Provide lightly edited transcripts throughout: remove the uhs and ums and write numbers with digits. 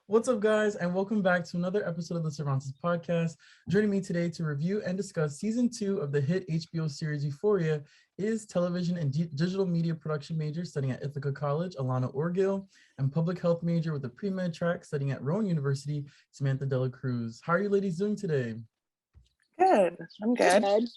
What's up, guys, and welcome back to another episode of the Cervantes Podcast. Joining me today to review and discuss season 2 of the hit HBO series Euphoria is television and digital media production major studying at Ithaca College, Alanna Orgill, and public health major with a pre-med track studying at Rowan University, Samantha De La Cruz. How are you ladies doing today? Good. I'm good.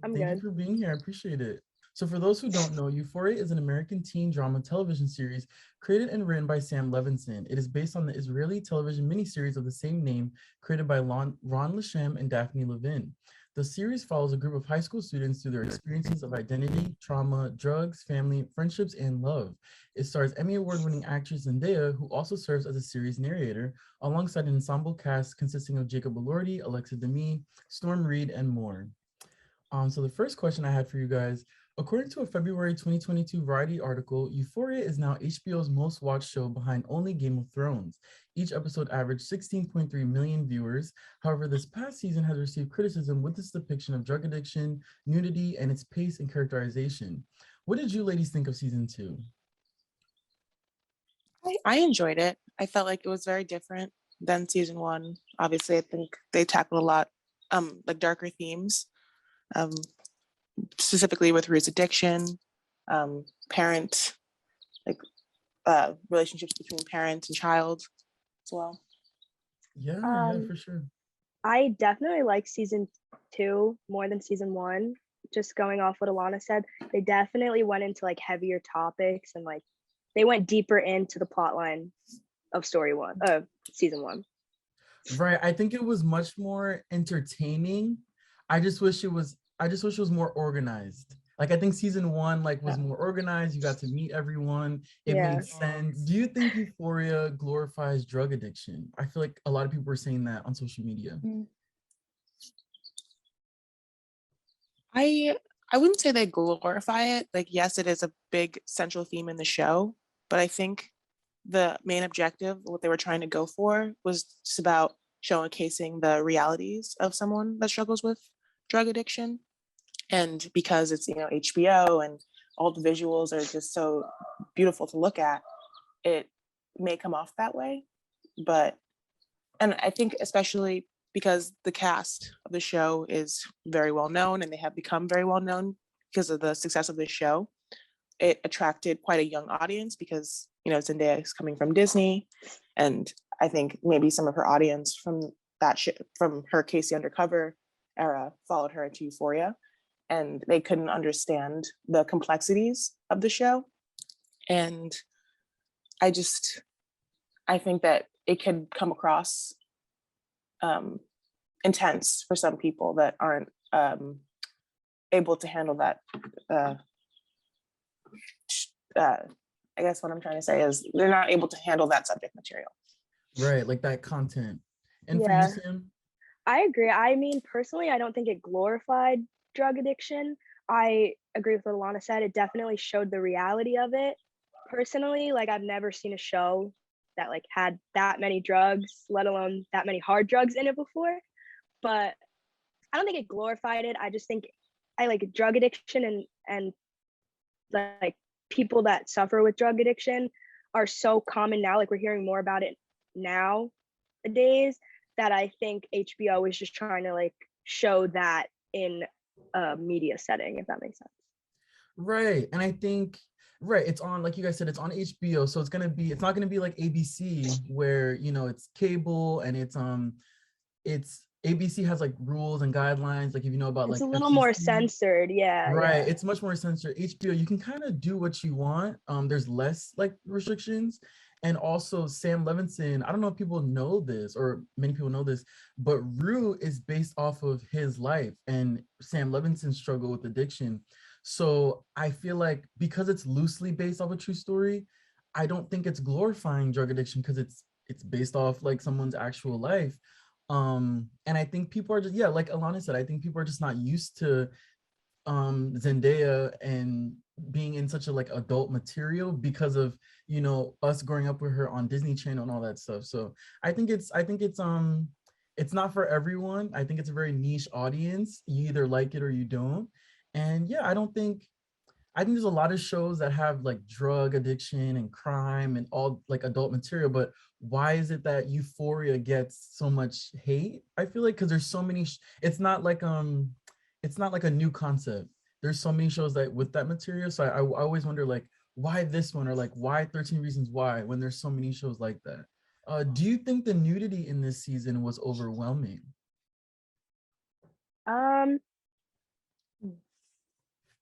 Thank you for being here. I appreciate it. So for those who don't know, Euphoria is an American teen drama television series created and written by Sam Levinson. It is based on the Israeli television miniseries of the same name created by Ron Lasham and Daphne Levin. The series follows a group of high school students through their experiences of identity, trauma, drugs, family, friendships, and love. It stars Emmy Award-winning actress Zendaya, who also serves as a series narrator, alongside an ensemble cast consisting of Jacob Elordi, Alexa Demie, Storm Reed, and more. So the first question I had for you guys, according to a February 2022 Variety article, Euphoria is now HBO's most watched show behind only Game of Thrones. Each episode averaged 16.3 million viewers. However, this past season has received criticism with its depiction of drug addiction, nudity, and its pace and characterization. What did you ladies think of season 2? I enjoyed it. I felt like it was very different than season 1. Obviously, I think they tackled a lot like darker themes, specifically with Ruth's addiction, parent, like relationships between parent and child as well. Yeah, for sure. I definitely like season 2 more than season 1. Just going off what Alanna said, they definitely went into like heavier topics and like they went deeper into the plot line of season 1. Right. I think it was much more entertaining. I just wish it was more organized. Like I think season 1 was more organized. You got to meet everyone. It made sense. Do you think Euphoria glorifies drug addiction? I feel like a lot of people were saying that on social media. I wouldn't say they glorify it. Like, yes, it is a big central theme in the show, but I think the main objective, what they were trying to go for, was just about showcasing the realities of someone that struggles with drug addiction. And because it's, HBO and all the visuals are just so beautiful to look at, it may come off that way. And I think especially because the cast of the show is very well known and they have become very well known because of the success of the show, it attracted quite a young audience because, Zendaya is coming from Disney. And I think maybe some of her audience from from her Casey Undercover era followed her into Euphoria, and they couldn't understand the complexities of the show. And I think that it could come across intense for some people that aren't able to handle that. I guess what I'm trying to say is they're not able to handle that subject material. Right, like that content. And for you, Sam? I agree. I mean, personally, I don't think it glorified drug addiction. I agree with what Alanna said. It definitely showed the reality of it. Personally, like I've never seen a show that like had that many drugs, let alone that many hard drugs in it before. But I don't think it glorified it. I just think I like drug addiction and like people that suffer with drug addiction are so common now. Like we're hearing more about it nowadays that I think HBO is just trying to like show that in a media setting, if that makes sense. Right. And I think it's on, like you guys said, it's on HBO, so it's not gonna be like ABC where it's cable and it's ABC has like rules and guidelines, like if you know about it's like a little FCC, more censored. Right. It's much more censored. HBO, you can kind of do what you want. There's less like restrictions. And also Sam Levinson, I don't know if people know this or many people know this, but Rue is based off of his life and Sam Levinson's struggle with addiction. So I feel like because it's loosely based off a true story, I don't think it's glorifying drug addiction because it's based off like someone's actual life. And I think people are just, like Alanna said, I think people are just not used to Zendaya and being in such a like adult material because of us growing up with her on Disney Channel and all that stuff. So I think it's not for everyone. I think it's a very niche audience. You either like it or you don't. And I don't think I think there's a lot of shows that have like drug addiction and crime and all like adult material, but why is it that Euphoria gets so much hate? I feel like because there's so many, it's not like a new concept. There's so many shows that with that material, so I always wonder like why this one or like why 13 Reasons Why when there's so many shows like that. Do you think the nudity in this season was overwhelming? Um,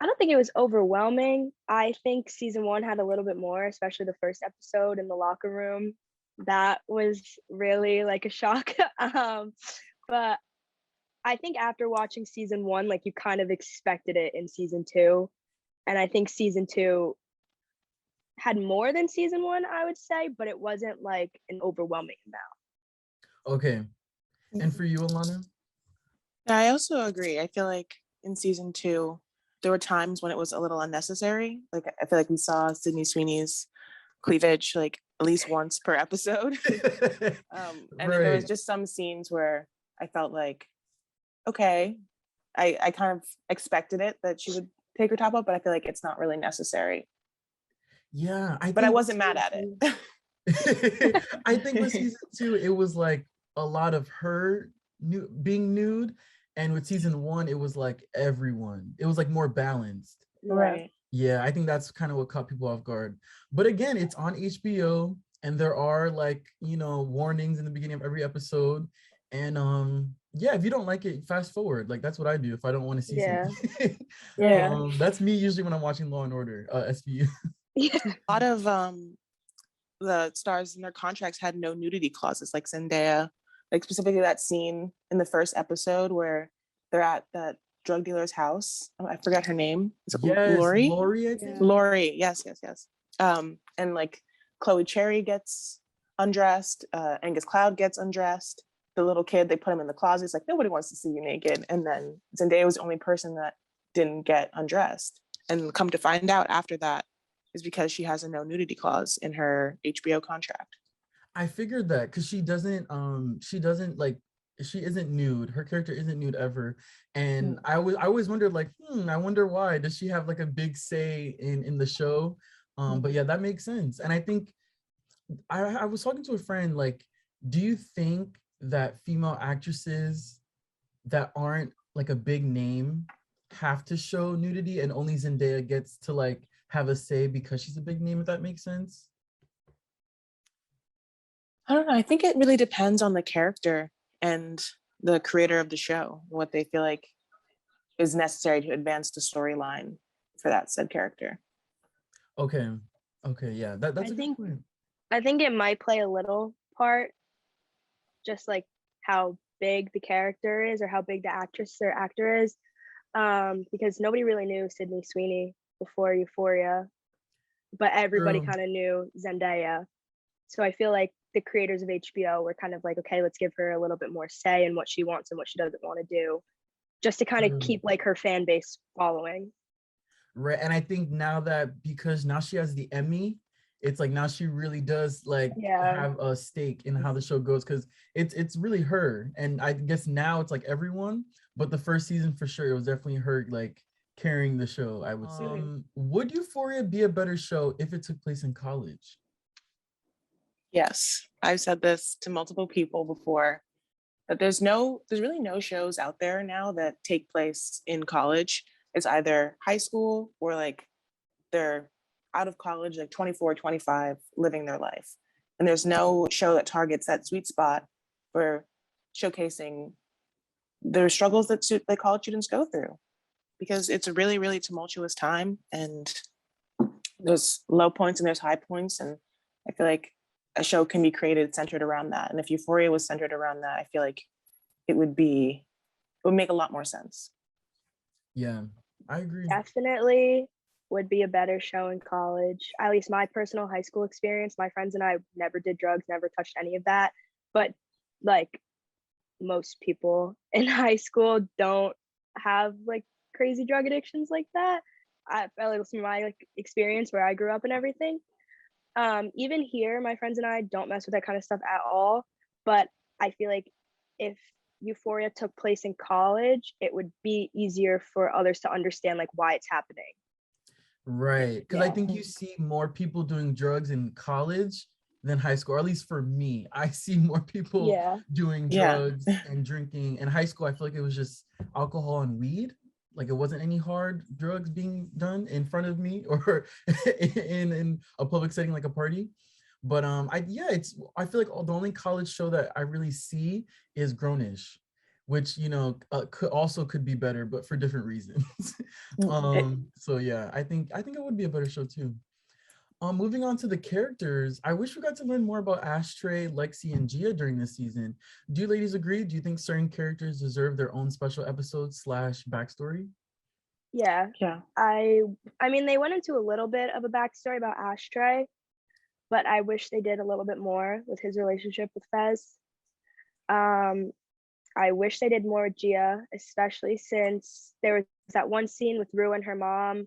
I don't think it was overwhelming. I think season one had a little bit more, especially the first episode in the locker room. That was really like a shock. But I think after watching season one, like you kind of expected it in season two. And I think season two had more than season one, I would say, but it wasn't like an overwhelming amount. Okay. And for you, Alanna? I also agree. I feel like in season two, there were times when it was a little unnecessary. Like I feel like we saw Sydney Sweeney's cleavage like at least once per episode. And then there was just some scenes where I felt like, okay, I kind of expected it that she would take her top up, but I feel like it's not really necessary. Yeah, but I wasn't mad at it. I think with season two, it was like a lot of her being nude, and with season one, it was like everyone. It was like more balanced. Right. Yeah, I think that's kind of what caught people off guard. But again, it's on HBO, and there are like, you know, warnings in the beginning of every episode. And yeah, if you don't like it, fast forward. Like that's what I do if I don't want to see something. Yeah. That's me usually when I'm watching Law and Order, SVU. Yeah. A lot of the stars in their contracts had no nudity clauses, like Zendaya, like specifically that scene in the first episode where they're at that drug dealer's house. I forgot her name. Is it Lori? Lori, I think. Yeah. Lori, yes. And like Chloe Cherry gets undressed, Angus Cloud gets undressed. The little kid, they put him in the closet. It's like, nobody wants to see you naked. And then Zendaya was the only person that didn't get undressed. And come to find out after that is because she has a no nudity clause in her HBO contract. I figured that because she isn't nude. Her character isn't nude ever. And I always wondered like, I wonder why. Does she have like a big say in the show? But yeah, that makes sense. And I think I was talking to a friend, like, do you think that female actresses that aren't like a big name have to show nudity and only Zendaya gets to like have a say because she's a big name, if that makes sense? I don't know. I think it really depends on the character and the creator of the show, what they feel like is necessary to advance the storyline for that said character. Okay, yeah, that's a good point. I think it might play a little part, just like how big the character is or how big the actress or actor is, because nobody really knew Sydney Sweeney before Euphoria, but everybody kind of knew Zendaya. So I feel like the creators of HBO were kind of like, okay, let's give her a little bit more say in what she wants and what she doesn't want to do, just to kind of keep like her fan base following. Right. And I think now that because now she has the Emmy, it's like now she really does like have a stake in how the show goes, because it's really her. And I guess now it's like everyone, but the first season for sure, it was definitely her like carrying the show, I would say. Would Euphoria be a better show if it took place in college? Yes, I've said this to multiple people before, that there's really no shows out there now that take place in college. It's either high school or like they're out of college, like 24, 25, living their life. And there's no show that targets that sweet spot for showcasing their struggles that college students go through, because it's a really, really tumultuous time, and there's low points and there's high points. And I feel like a show can be created centered around that. And if Euphoria was centered around that, I feel like it would make a lot more sense. Yeah, I agree. Definitely would be a better show in college. At least my personal high school experience, my friends and I never did drugs, never touched any of that. But like most people in high school don't have like crazy drug addictions like that. I felt like from my like experience where I grew up and everything. Even here, my friends and I don't mess with that kind of stuff at all. But I feel like if Euphoria took place in college, it would be easier for others to understand like why it's happening. Right. Because I Yeah. think you see more people doing drugs in college than high school, or at least for me. I see more people Yeah. doing Yeah. drugs and drinking. In high school, I feel like it was just alcohol and weed. Like it wasn't any hard drugs being done in front of me or in a public setting like a party. But I feel like the only college show that I really see is Grownish, which could be better, but for different reasons. So yeah, I think it would be a better show too. Moving on to the characters, I wish we got to learn more about Ashtray, Lexi, and Gia during this season. Do you ladies agree? Do you think certain characters deserve their own special episode / backstory? Yeah. Yeah. I mean, they went into a little bit of a backstory about Ashtray, but I wish they did a little bit more with his relationship with Fez. I wish they did more with Gia, especially since there was that one scene with Rue and her mom,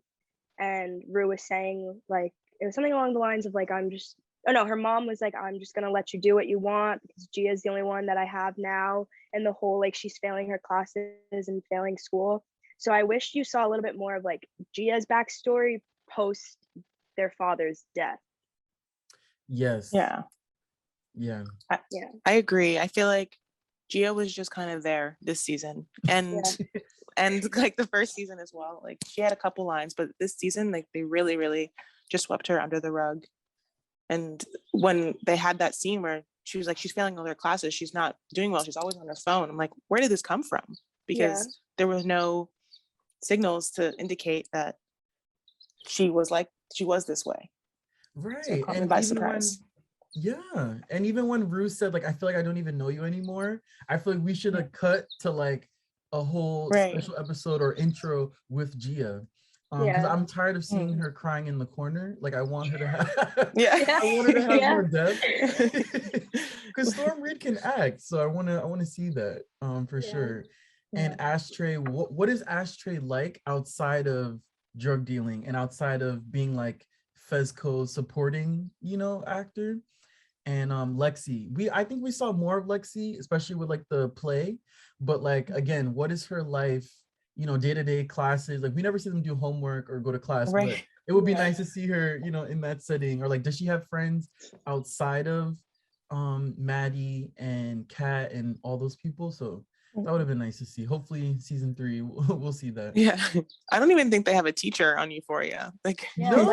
and Rue was saying, like, it was something along the lines of, like, her mom was like, I'm just gonna let you do what you want because Gia's the only one that I have now, and the whole, like, she's failing her classes and failing school. So I wish you saw a little bit more of, like, Gia's backstory post their father's death. Yes. Yeah. Yeah. I agree. I feel like Gia was just kind of there this season, and like the first season as well. Like she had a couple lines, but this season, like they really, really just swept her under the rug. And when they had that scene where she was like, she's failing all her classes, she's not doing well, she's always on her phone. I'm like, where did this come from? Because there was no signals to indicate that she was this way. Right. So it caught me by surprise. And even when Rue said, like, I feel like I don't even know you anymore, I feel like we should have cut to like a whole special episode or intro with Gia. Because I'm tired of seeing her crying in the corner. Like I want her to have I want her to have more depth. Because Storm Reid can act. So I wanna see that for sure. And Ashtray, what is Ashtray like outside of drug dealing and outside of being like Fezco's supporting, actor? And Lexi, I think we saw more of Lexi, especially with like the play, but like again, what is her life, day-to-day classes? Like we never see them do homework or go to class, but it would be nice to see her, in that setting. Or like, does she have friends outside of Maddie and Kat and all those people? So that would have been nice to see. Hopefully season 3 we'll see that. Yeah, I don't even think they have a teacher on Euphoria. Like no.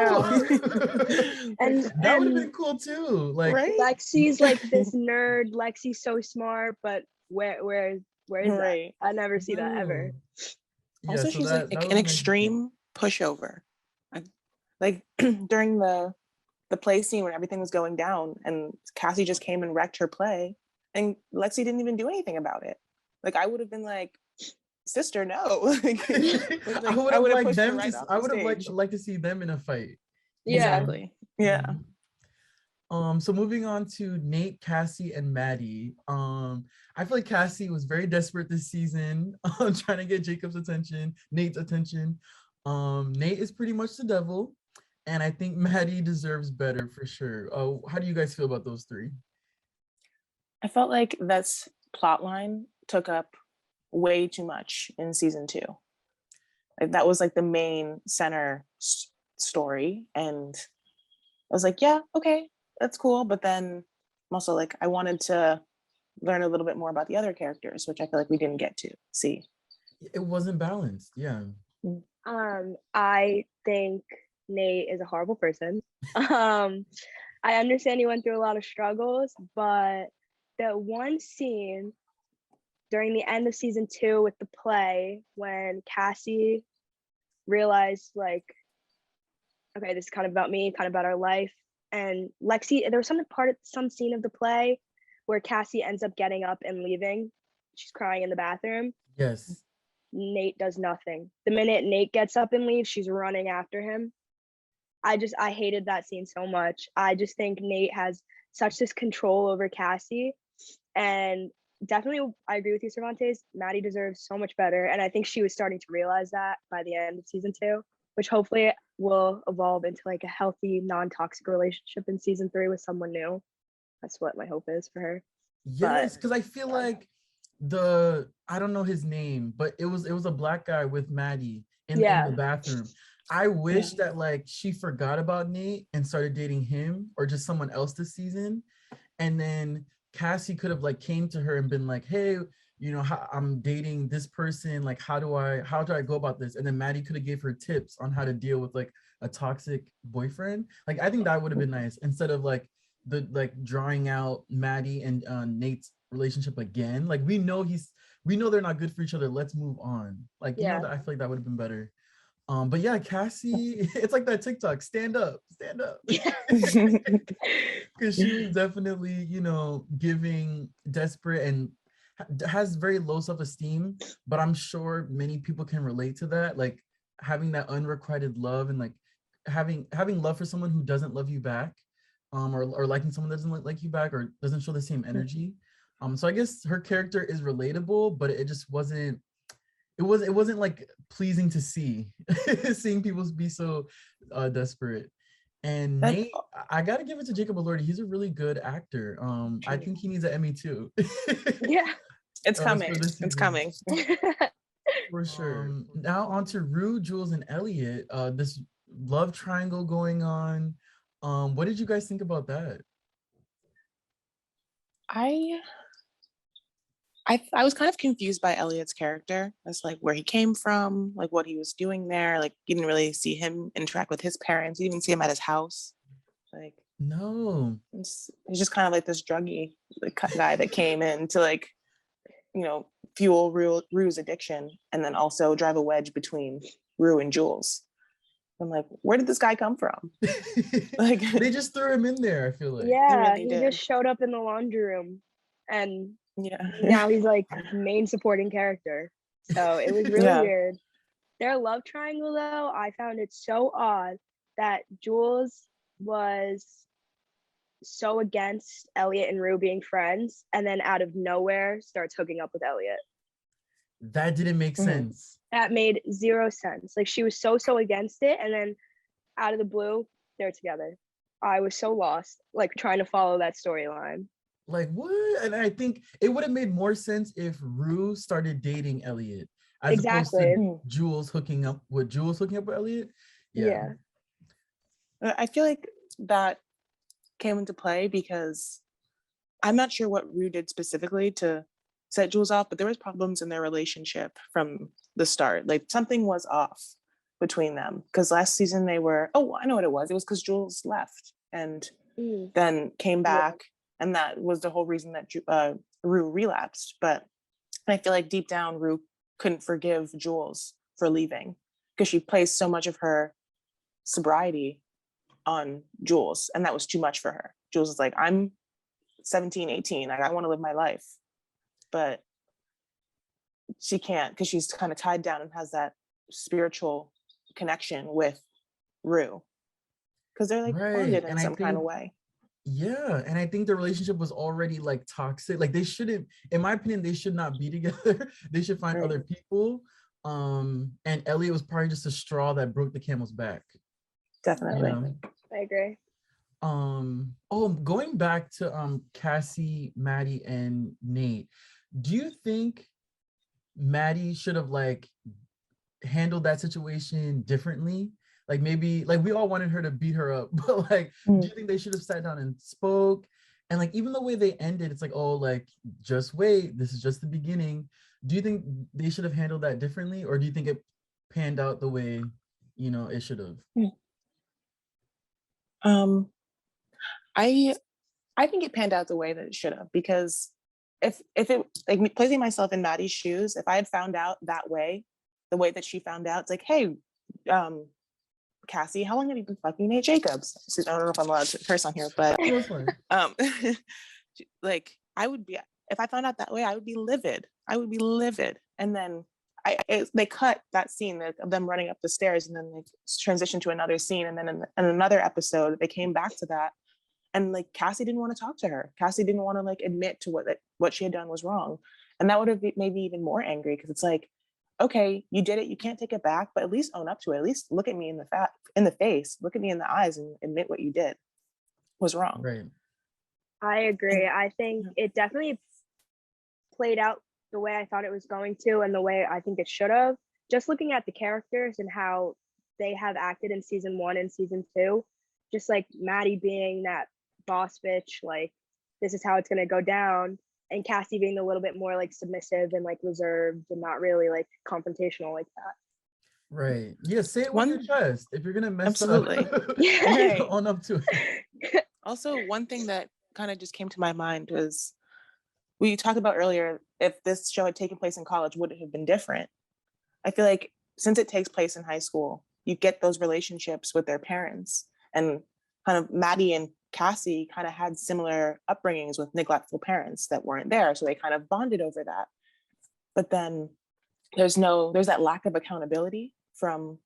and that would have been cool too. Like Lexi's like this nerd. Lexi's so smart, but where is that? I never see that ever. Yeah, also, she's like an extreme pushover. Like during the play scene when everything was going down, and Cassie just came and wrecked her play, and Lexi didn't even do anything about it. Like I would have been like, sister, no. I would have liked them I would have liked to see them in a fight. Exactly. Yeah. So moving on to Nate, Cassie, and Maddie. I feel like Cassie was very desperate this season, trying to get Jacob's attention, Nate's attention. Nate is pretty much the devil, and I think Maddie deserves better for sure. How do you guys feel about those three? I felt like that's plot line took up way too much in season 2. Like that was like the main center story, and I was like, yeah, okay, that's cool. But then I'm also like, I wanted to learn a little bit more about the other characters, which I feel like we didn't get to see. It wasn't balanced. Yeah. I think Nate is a horrible person. I understand he went through a lot of struggles, but the one scene during the end of season 2 with the play when Cassie realized, like, okay, this is kind of about me, kind of about our life. And Lexi, there was some scene of the play where Cassie ends up getting up and leaving. She's crying in the bathroom. Yes. Nate does nothing. The minute Nate gets up and leaves, she's running after him. I hated that scene so much. I just think Nate has such this control over Cassie. And definitely, I agree with you, Cervantes. Maddie deserves so much better. And I think she was starting to realize that by the end of season 2, which hopefully will evolve into like a healthy, non-toxic relationship in season 3 with someone new. That's what my hope is for her. Yes, because I feel like I don't know his name, but it was a black guy with Maddie in the bathroom. I wish that like she forgot about Nate and started dating him or just someone else this season. And then Cassie could have like came to her and been like, hey, you know, I'm dating this person. Like, how do I go about this? And then Maddie could have gave her tips on how to deal with like a toxic boyfriend. Like, I think that would have been nice instead of like drawing out Maddie and Nate's relationship again. Like, we know they're not good for each other. Let's move on. Like, you know, that I feel like that would have been better. But yeah, Cassie, it's like that TikTok, stand up. Because she was definitely, you know, giving desperate and has very low self-esteem, but I'm sure many people can relate to that. Like having that unrequited love and like having love for someone who doesn't love you back, or liking someone that doesn't like you back or doesn't show the same energy. So I guess her character is relatable, but it just wasn't it wasn't like pleasing to see seeing people be so desperate. And Nate, I gotta give it to Jacob Elordi. He's a really good actor. I think he needs an Emmy too. Yeah, it's coming. It's coming. For sure. Now on to Rue, Jules, and Elliot. This love triangle going on. What did you guys think about that? I was kind of confused by Elliot's character as like where he came from, like what he was doing there. Like you didn't really see him interact with his parents. You didn't even see him at his house. Like no, he's just kind of like this druggy guy that came in to like, you know, fuel Rue's addiction and then also drive a wedge between Rue and Jules. I'm like, where did this guy come from? Like they just threw him in there. I feel like he just showed up in the laundry room and yeah, now he's like main supporting character. So it was really weird. Their love triangle though, I found it so odd that Jules was so against Elliot and Rue being friends and then out of nowhere starts hooking up with Elliot. That didn't make sense. That made zero sense. Like she was so against it and then out of the blue they're together. I was so lost like trying to follow that storyline. Like what? And I think it would have made more sense if Rue started dating Elliot as opposed to Jules hooking up with Elliot. Yeah. I feel like that came into play because I'm not sure what Rue did specifically to set Jules off, but there was problems in their relationship from the start. Like something was off between them because last season they were, I know what it was. It was because Jules left and then came back. And that was the whole reason that Rue relapsed. But I feel like deep down, Rue couldn't forgive Jules for leaving because she placed so much of her sobriety on Jules. And that was too much for her. Jules is like, I'm 17, 18. Like, I want to live my life. But she can't because she's kind of tied down and has that spiritual connection with Rue. Because they're like bonded in some kind of way. Yeah, and I think the relationship was already like toxic. Like they shouldn't, in my opinion, they should not be together. They should find other people. And Elliot was probably just a straw that broke the camel's back. Definitely. You know? I agree. Going back to Cassie, Maddie, and Nate, do you think Maddie should have like handled that situation differently? Like maybe like we all wanted her to beat her up, but like do you think they should have sat down and spoke? And like even the way they ended, it's like, oh, like just wait, this is just the beginning. Do you think they should have handled that differently, or do you think it panned out the way, you know, it should have? I think it panned out the way that it should have, because if it, like, placing myself in Maddie's shoes, if I had found out that way, the way that she found out, it's like, hey, Cassie, how long have you been fucking Nate Jacobs? So I don't know if I'm allowed to curse on here, but like I would be, if I found out that way, I would be livid. And then they cut that scene of them running up the stairs, and then they transitioned to another scene, and then in another episode they came back to that, and like Cassie didn't want to talk to her. Cassie didn't want to like admit to what she had done was wrong, and that would have made me even more angry, because it's like, okay, you did it, you can't take it back, but at least own up to it. At least look at me in the face, look at me in the eyes, and admit what you did was wrong. Right. I agree. I think it definitely played out the way I thought it was going to, and the way I think it should have. Just looking at the characters and how they have acted in season 1 and season 2. Just like Maddie being that boss bitch, like this is how it's gonna go down, and Cassie being a little bit more like submissive and like reserved and not really like confrontational like that. Right. Yeah, say it with your chest. If you're gonna mess Absolutely. up, Right. own up to it. Also, one thing that kind of just came to my mind was we talked about earlier, if this show had taken place in college, would it have been different? I feel like since it takes place in high school, you get those relationships with their parents, and kind of Maddie and Cassie kind of had similar upbringings with neglectful parents that weren't there. So they kind of bonded over that. But then there's that lack of accountability from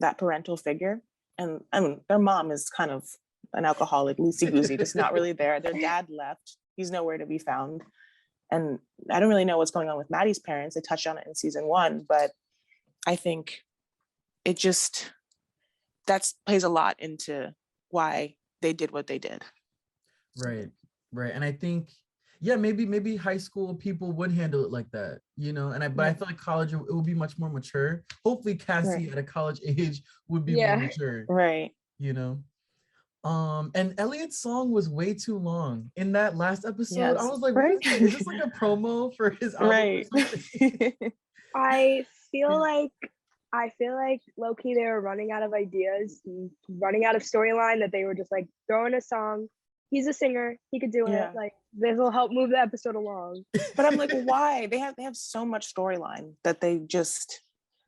that parental figure. And I mean, their mom is kind of an alcoholic, loosey-goosey, just not really there. Their dad left. He's nowhere to be found. And I don't really know what's going on with Maddie's parents. They touched on it in season 1, but I think it just, that plays a lot into why they did what they did. Right. And I think, yeah, maybe high school people would handle it like that, but I feel like college, it would be much more mature. Hopefully Cassie at a college age would be more mature. Right. And Elliot's song was way too long in that last episode. Yes. I was like, right? Is this like a promo for his album? Right. I feel like low-key they were running out of ideas, running out of storyline, that they were just like throwing a song. He's a singer, he could do it. Like this will help move the episode along. But I'm like, why? They have so much storyline that they just,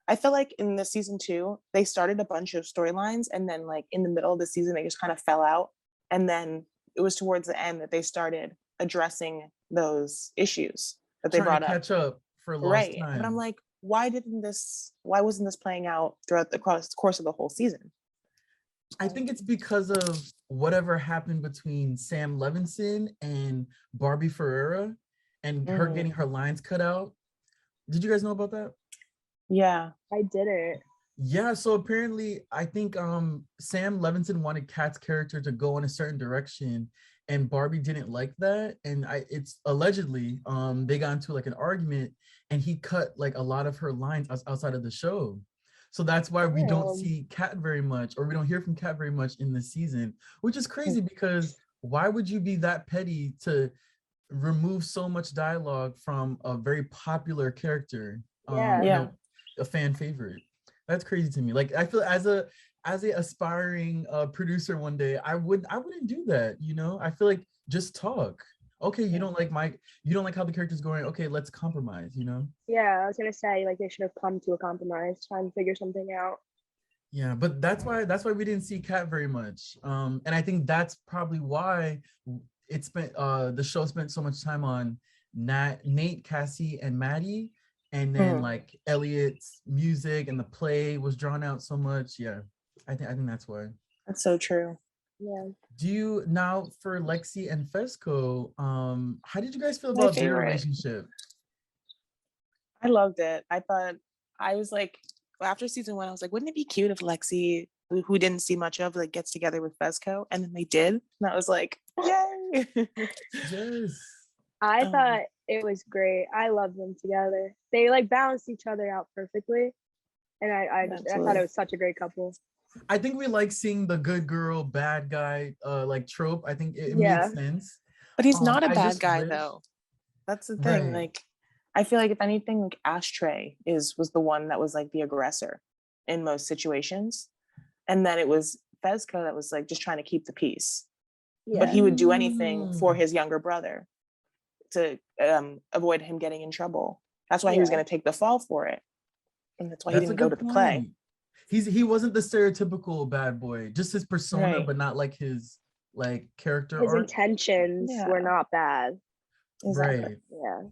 I feel like in the season 2, they started a bunch of storylines, and then like in the middle of the season, they just kind of fell out. And then it was towards the end that they started addressing those issues that they brought up. Catch up for lost time. But I'm like, why wasn't this playing out throughout the course of the whole season? I think it's because of whatever happened between Sam Levinson and Barbie Ferreira and her getting her lines cut out. Did you guys know about that? Yeah. I didn't. Yeah, so apparently I think Sam Levinson wanted Kat's character to go in a certain direction, and Barbie didn't like that. And it's allegedly they got into like an argument, and he cut like a lot of her lines outside of the show. So that's why we don't see Kat very much, or we don't hear from Kat very much in this season, which is crazy, because why would you be that petty to remove so much dialogue from a very popular character? A fan favorite. That's crazy to me. Like, I feel as a aspiring producer one day, I wouldn't do that. I feel like just talk. Okay, you don't like how the character's going. Okay, let's compromise. Yeah, I was gonna say, like, they should have come to a compromise, try and figure something out. Yeah, but that's why we didn't see Kat very much. And I think that's probably why the show spent so much time on Nate, Cassie, and Maddie, and then like Elliot's music and the play was drawn out so much. Yeah, I think that's why. That's so true. Yeah. Do you now, for Lexi and Fesco, how did you guys feel about their relationship? I loved it. I was like, after season 1, I was like, wouldn't it be cute if Lexi, who didn't see much of, like, gets together with Fesco? And then they did. And I was like, yay. Yes. I thought it was great. I love them together. They like balanced each other out perfectly. And I thought it was such a great couple. I think we like seeing the good girl, bad guy like trope. I think it makes sense. But he's not a bad guy though. That's the thing. Right. Like, I feel like if anything, like Ashtray was the one that was like the aggressor in most situations. And then it was Fesco that was like just trying to keep the peace. Yeah. But he would do anything for his younger brother to avoid him getting in trouble. That's why he was going to take the fall for it. And that's why he didn't go to the play. He wasn't the stereotypical bad boy, just his persona, but not like his like character. His intentions were not bad. Exactly. Right. Yeah.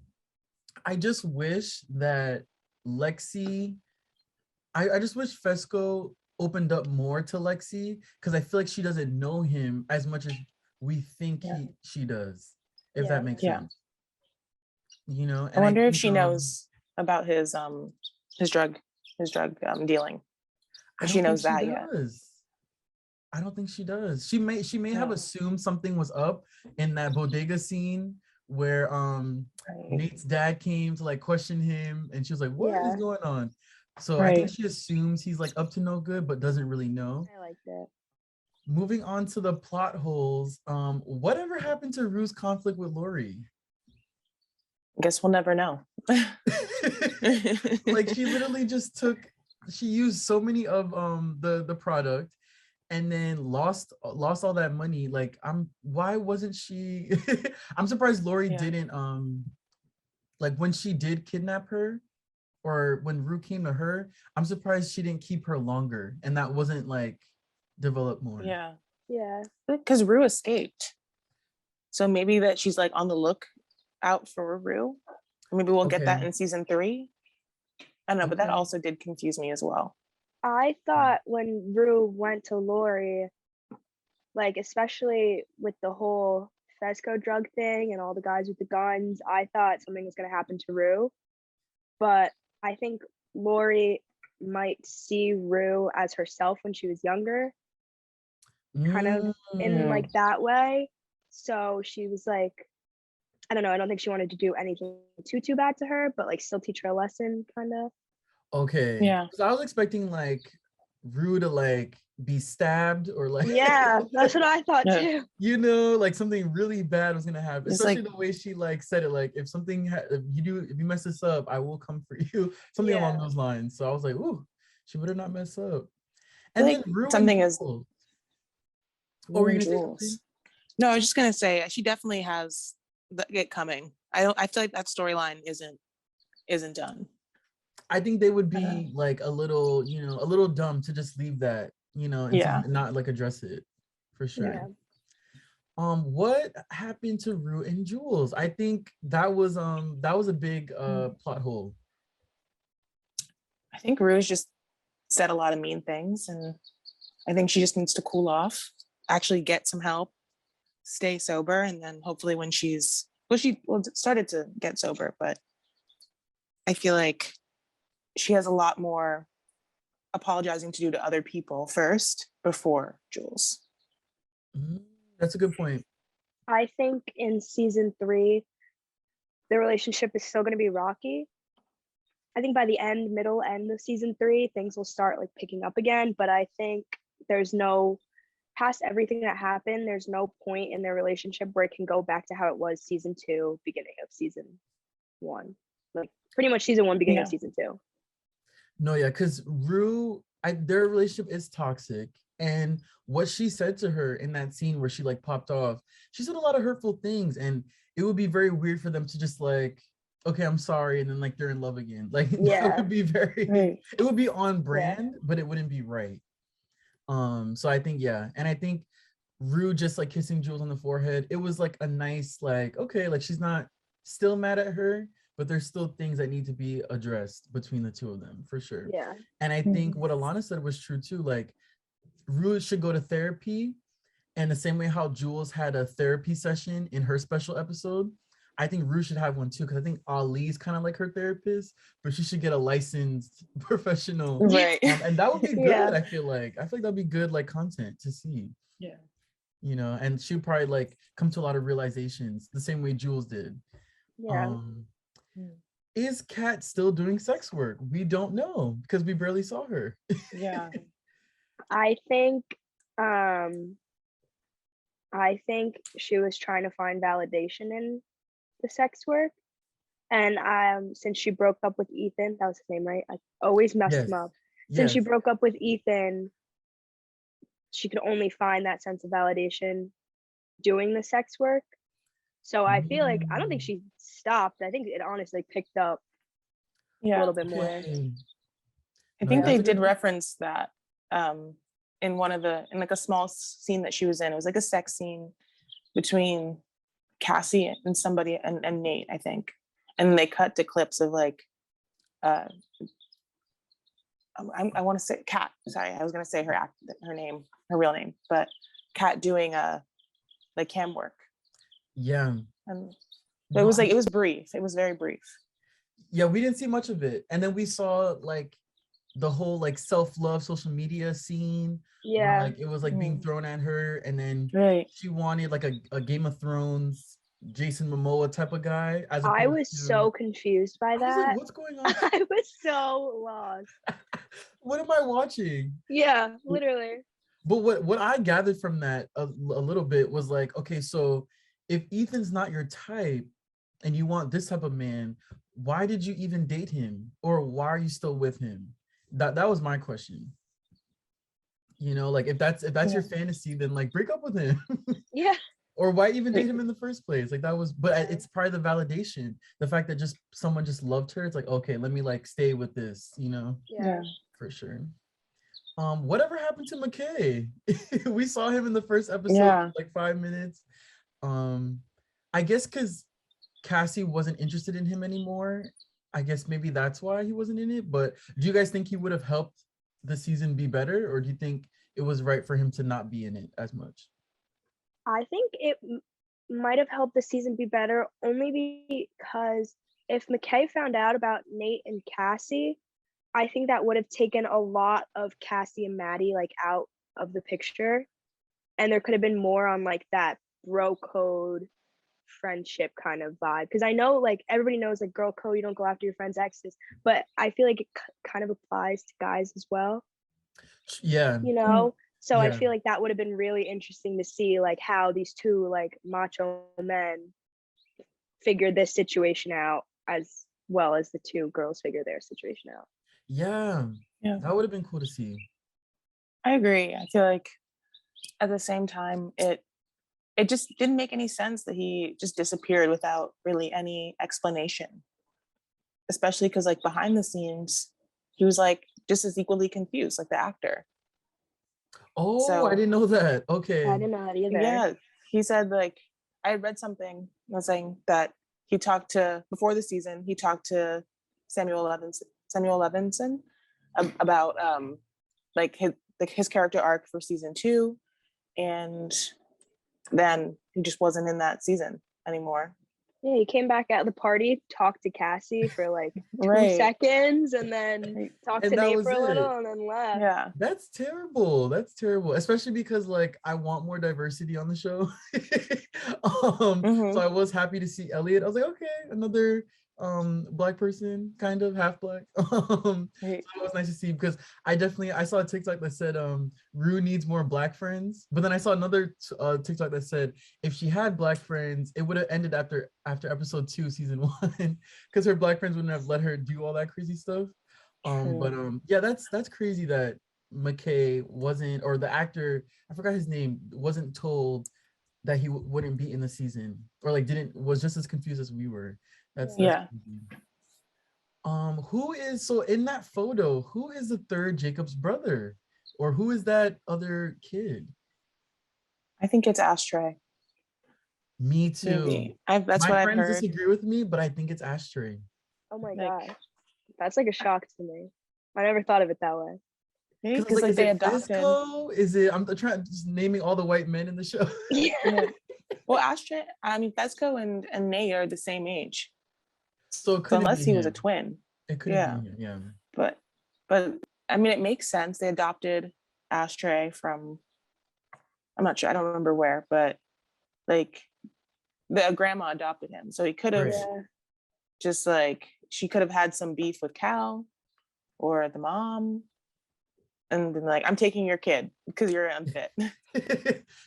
I just wish that Lexi, I just wish Fesco opened up more to Lexi, because I feel like she doesn't know him as much as we think she does, if that makes sense. And I wonder if she knows about his drug dealing. She knows that yet. I don't think she does. She may have assumed something was up in that bodega scene where Nate's dad came to like question him, and she was like, what is going on? So I think she assumes he's like up to no good, but doesn't really know. I like that. Moving on to the plot holes. Whatever happened to Rue's conflict with Lori? Guess we'll never know. Like she literally just she used so many of the product and then lost all that money. Like why wasn't she I'm surprised Lori didn't like when she did kidnap her or when Rue came to her, I'm surprised she didn't keep her longer and that wasn't like developed more. Yeah. Yeah. Because Rue escaped. So maybe that she's like on the lookout for Rue. Maybe we'll get that in season 3. I don't know, but that also did confuse me as well. I thought when Rue went to Lori, like especially with the whole Fesco drug thing and all the guys with the guns, I thought something was going to happen to Rue. But I think Lori might see Rue as herself when she was younger, kind of in like that way. So she was like, I don't know, I don't think she wanted to do anything too bad to her, but like still teach her a lesson, kind of. Okay. Yeah. Because I was expecting like Rue to like be stabbed or like that's what I thought too. You know, like something really bad was gonna happen. Especially like, the way she like said it, like if you mess this up, I will come for you. Something along those lines. So I was like, ooh, she better not mess up. And like, then Rue something is. What were you gonna say? No, I was just gonna say she definitely has it coming. I feel like that storyline isn't done. I think they would be like a little dumb to just leave that, and not like address it for sure. Yeah. What happened to Rue and Jules? I think that was a big plot hole. I think Rue's just said a lot of mean things, and I think she just needs to cool off, actually get some help, stay sober, and then hopefully when she started to get sober, but I feel like she has a lot more apologizing to do to other people first before Jules. That's a good point. I think in season 3, the relationship is still going to be rocky. I think by the middle end of season 3, things will start like picking up again. But I think past everything that happened, there's no point in their relationship where it can go back to how it was season 2, beginning of season 1. Like pretty much season 1, beginning of season 2. No, yeah, because Rue, their relationship is toxic. And what she said to her in that scene where she like popped off, she said a lot of hurtful things. And it would be very weird for them to just like, okay, I'm sorry. And then like they're in love again. Like that would be it would be on brand, but it wouldn't be right. So I think, and I think Rue just like kissing Jules on the forehead, it was like a nice, like, okay, like she's not still mad at her, but there's still things that need to be addressed between the two of them for sure. Yeah. And I think what Alanna said was true too. Like Rue should go to therapy, and the same way how Jules had a therapy session in her special episode, I think Rue should have one too, because I think Ali's kind of like her therapist, but she should get a licensed professional. Right. And that would be good. I feel like that'd be good like content to see. Yeah. And she'd probably like come to a lot of realizations the same way Jules did. Yeah. Is Kat still doing sex work? We don't know because we barely saw her. Yeah. I think she was trying to find validation in the sex work. And since she broke up with Ethan, that was his name, right? I always messed him up. Since she broke up with Ethan, she could only find that sense of validation doing the sex work. So I feel like I don't think she stopped. I think it honestly picked up a little bit more. I think they did reference that in like a small scene that she was in. It was like a sex scene between Cassie and somebody and Nate, I think. And they cut to clips of like I want to say Kat. Sorry, I was gonna say her real name, but Kat doing like cam work. Yeah. And it was brief. It was very brief. Yeah, we didn't see much of it. And then we saw like the whole like self-love social media scene. Yeah. Where, like it was like being thrown at her, and then she wanted like a Game of Thrones Jason Momoa type of guy, as I opposed was to. so confused by I was like, that. what's going on? I was so lost. What am I watching? Yeah, literally. But what I gathered from that a little bit was like, okay, so if Ethan's not your type and you want this type of man, why did you even date him? Or why are you still with him? That was my question. You know, like if that's your fantasy, then like break up with him. Yeah. Or why even date him in the first place? Like that was, but it's part of the validation. The fact that just someone just loved her. It's like, okay, let me like stay with this, you know? Yeah. For sure. Whatever happened to McKay? We saw him in the first episode, for like 5 minutes. I guess because Cassie wasn't interested in him anymore. I guess maybe that's why he wasn't in it. But do you guys think he would have helped the season be better, or do you think it was right for him to not be in it as much? I think it might have helped the season be better only because if McKay found out about Nate and Cassie, I think that would have taken a lot of Cassie and Maddie like out of the picture, and there could have been more on like that bro code friendship kind of vibe. Because I know like everybody knows like girl code, you don't go after your friends' exes, but I feel like it kind of applies to guys as well. Yeah. You know, so I Yeah. feel like that would have been really interesting to see like how these two like macho men figured this situation out as well as the two girls figure their situation out. Yeah. That would have been cool to see. I agree. I feel like at the same time, it just didn't make any sense that he just disappeared without really any explanation. Especially because like behind the scenes, he was like just as equally confused, like the actor. Oh, so, I didn't know that. Okay. I didn't know that either. Yeah. He said like I had read something saying that he talked to before the season, he talked to Samuel Levinson about like his character arc for season 2, and then he just wasn't in that season anymore. Yeah, he came back at the party, talked to Cassie for like 2 seconds, and then talked to Nate for a little, and then left. Yeah, that's terrible. That's terrible, especially because like I want more diversity on the show. So I was happy to see Elliot. I was like, okay, another Black person, kind of half Black. So it was nice to see, because I saw a TikTok that said Rue needs more Black friends, but then I saw another TikTok that said if she had Black friends, it would have ended after episode 2 season 1, because her Black friends wouldn't have let her do all that crazy stuff. But yeah, that's crazy that McKay wasn't, or the actor, I forgot his name, wasn't told that he wouldn't be in the season, or like was just as confused as we were. That's crazy. Who is, so in that photo, who is the third Jacob's brother, or who is that other kid? I think it's Ashtray. Me too. That's what I've heard. My friends disagree with me, but I think it's Ashtray. Oh my gosh, that's like a shock to me. I never thought of it that way. Because like they adopted. Fesco? Is it? I'm trying just naming all the white men in the show. Yeah. Well, Ashtray, I mean, Fesco and Nate are the same age. So unless he was a twin. It could have been, yeah. But I mean, it makes sense. They adopted Ashtray from, I'm not sure, I don't remember where, but like the grandma adopted him. So he could have just like, she could have had some beef with Cal or the mom, and been like, I'm taking your kid because you're unfit.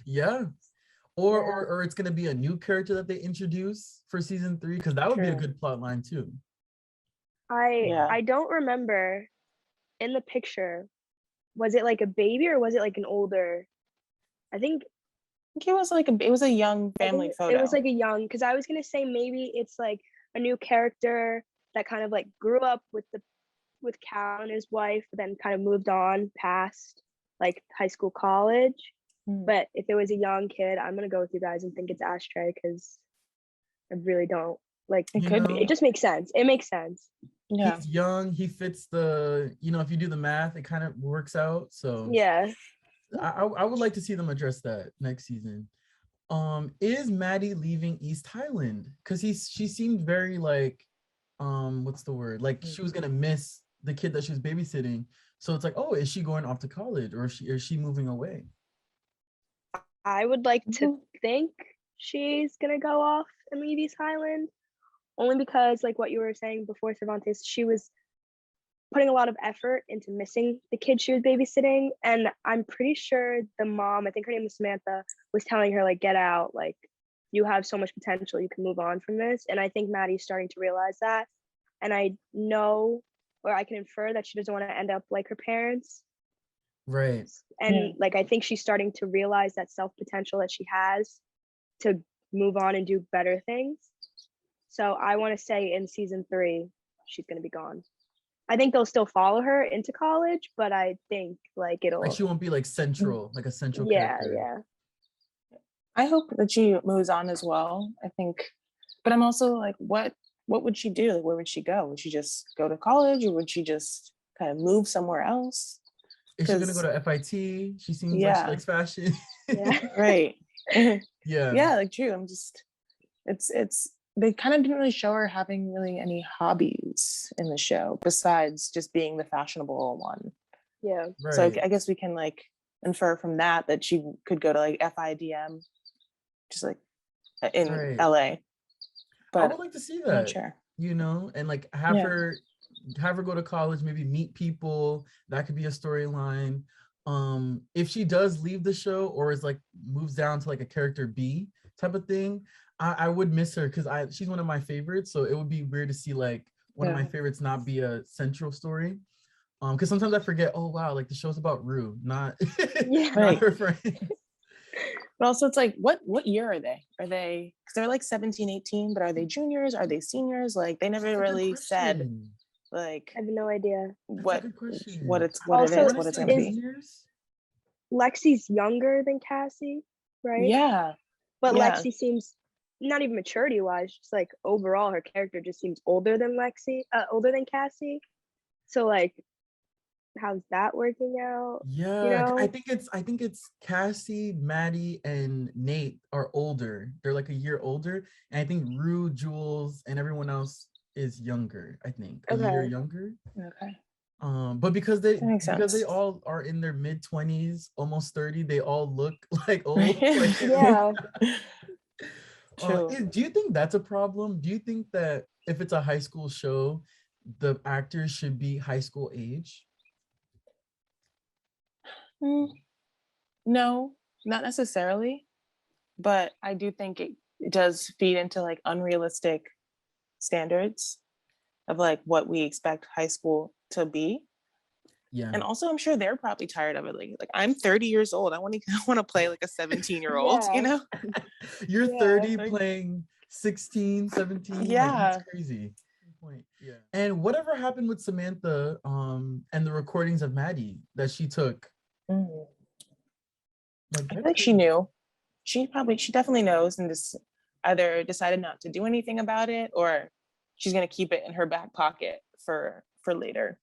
Yeah. Or it's gonna be a new character that they introduce for season 3, because that would be a good plot line too. I don't remember in the picture, was it like a baby or was it like an older? I think it was like it was a young family photo. It was like a young, because I was gonna say maybe it's like a new character that kind of like grew up with Cal and his wife, but then kind of moved on past like high school, college. But if it was a young kid, I'm gonna go with you guys and think it's Ashtray, because I really don't like. It could be. It just makes sense. It makes sense. Yeah. He's young. He fits the, if you do the math, it kind of works out. So yeah, I would like to see them address that next season. Is Maddie leaving East Highland? Because she seemed very like, what's the word? Like she was gonna miss the kid that she was babysitting. So it's like, oh, is she going off to college, or is she moving away? I would like to think she's gonna go off and leave East Highland. Only because, like what you were saying before, Cervantes, she was putting a lot of effort into missing the kid she was babysitting. And I'm pretty sure the mom, I think her name was Samantha, was telling her, like, get out, like, you have so much potential, you can move on from this. And I think Maddie's starting to realize that. And I know, or I can infer that she doesn't want to end up like her parents. Right. And like, I think she's starting to realize that self potential that she has to move on and do better things. So I want to say in season 3, she's going to be gone. I think they'll still follow her into college, but I think like it'll, like she won't be like central, like a central yeah, character. yeah. I hope that she moves on as well. I think, but I'm also like, what would she do? Like, where would she go? Would she just go to college, or would she just kind of move somewhere else? Is she gonna go to FIT? She seems like she likes fashion. Yeah. Right. Yeah. Yeah, like true. I'm just, it's they kind of didn't really show her having really any hobbies in the show besides just being the fashionable one. Yeah. Right. So I guess we can like infer from that she could go to like FIDM, just like in LA. But I would like to see that. I'm not sure. You know, and like have her go to college, maybe meet people. That could be a storyline. If she does leave the show or is like moves down to like a character B type of thing, I would miss her because she's one of my favorites. So it would be weird to see like one of my favorites not be a central story. Because sometimes I forget, oh wow, like the show's about Rue, not, not her friend. But also it's like, what year are they? Are they, because they're like 17, 18, but are they juniors? Are they seniors? Like they never really said, like, I have no idea what it's gonna be. Juniors? Lexi's younger than Cassie, right? Yeah. But Lexi seems, not even maturity wise, just like overall her character just seems older than Cassie. So like, how's that working out? Yeah, you know? I think it's Cassie, Maddie, and Nate are older. They're like a year older, and I think Rue, Jules, and everyone else is younger. I think a year younger. Okay. But because they all are in their mid-20s, almost 30, they all look like old. Like, yeah. True. Do you think that's a problem? Do you think that if it's a high school show, the actors should be high school age? No, not necessarily, but I do think it does feed into like unrealistic standards of like what we expect high school to be. Yeah. And also I'm sure they're probably tired of it. Like I'm 30 years old. I want to play like a 17-year-old, you know? You're 30 playing 16, 17. Yeah. Like, that's crazy. Yeah. And whatever happened with Samantha and the recordings of Maddie that she took? Like, I feel like she knew. She definitely knows and just either decided not to do anything about it or she's going to keep it in her back pocket for later.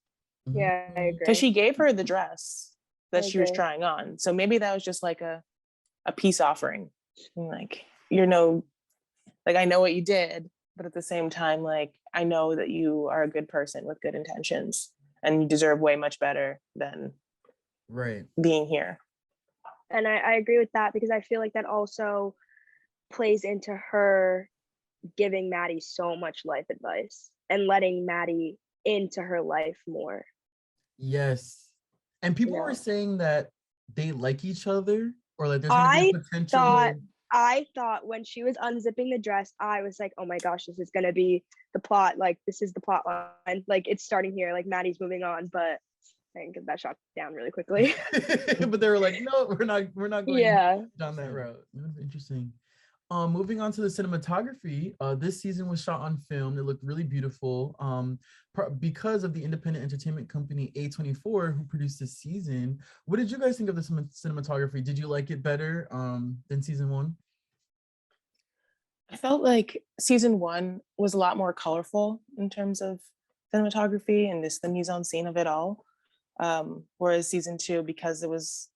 Yeah, I agree. Because she gave her the dress that she was trying on. So maybe that was just like a peace offering. Like, I know what you did, but at the same time, like, I know that you are a good person with good intentions and you deserve way much better than being here. And I agree with that because I feel like that also plays into her giving Maddie so much life advice and letting Maddie into her life more. Yes. And people were saying that they like each other or like there's gonna be a potential. I thought when she was unzipping the dress, I was like, oh my gosh, this is gonna be the plot. Like, this is the plot line. Like, it's starting here. Like, Maddie's moving on, but I think that shot down really quickly. But they were like, no, we're not going down that route. That was interesting. Moving on to the cinematography, this season was shot on film. It looked really beautiful. Because of the independent entertainment company A24 who produced this season. What did you guys think of the cinematography? Did you like it better than season 1? I felt like season 1 was a lot more colorful in terms of cinematography and just the mise-en-scene of it all. Whereas season 2, because it was